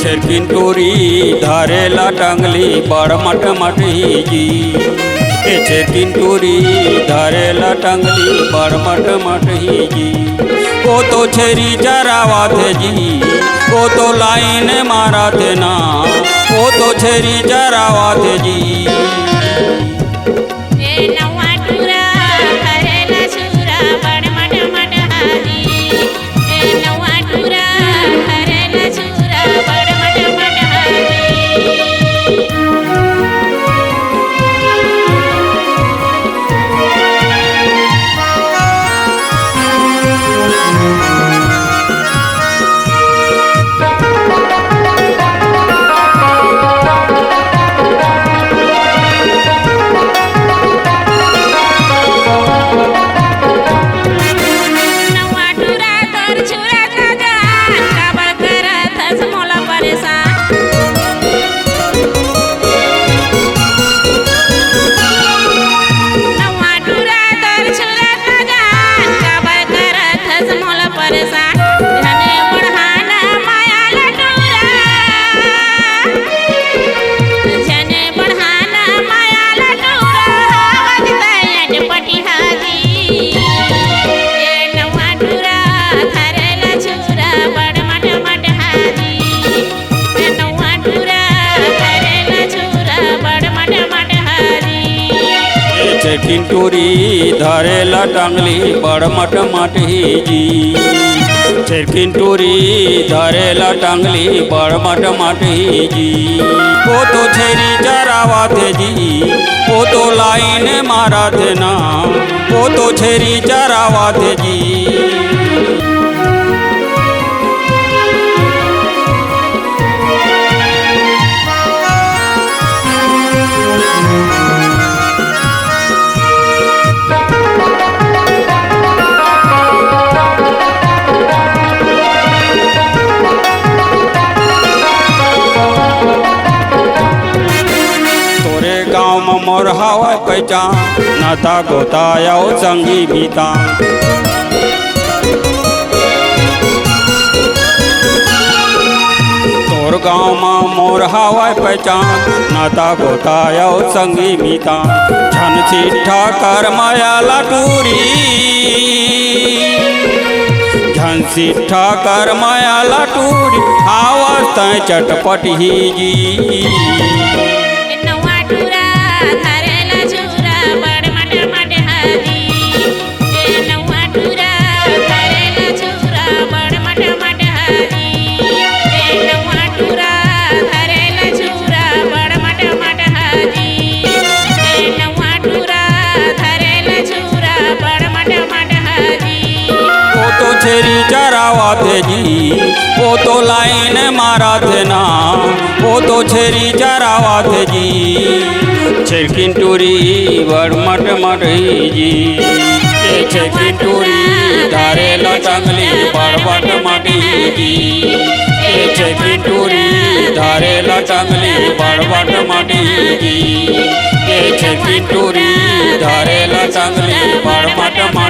छेरकिन टोरी धारेला टंगली बड़ मट मटही जी। छेरकिन टोरी धारेला टंगली बड़ मट मटही जी। वो तो छेरी चरावा थे जी, वो तो लाइन मारा थे ना, वो तो छेरी चरावा थे जी। छेरकिन टोरी धारेला टंगली बड़ मट मटही जी। छेरकिन टोरी धारेला टंगली बड़ मट मटही जी। वो तो छेरी चरावा थे जी, वो तो लाइन मारा थे ना, वो तो छेरी चरावा थे जी। मोर हवा पहचान नाता गोताया संगी बीता। तोर गाँव में मोर हवा पहचान नाता गोताया संगी बीता। छन चिट्ठा कर माया लाटूरी, झन चिट्ठा कर माया लाटूरी आवाज तय चटपटी जी। छेरी चरावा थे जी, वो तो लाइन मारा थे ना, वो तो छेरी चरावा थे जी। छेरकिन टोरी बड़ मट मटही जी। छेरकिन टोरी धारेला टंगली बड़ मट मटही जी। छेरकिन टोरी धारेला टंगली बड़ मट मटही जी। छेरकिन टोरी धारेला टंगली बड़ मट मटही।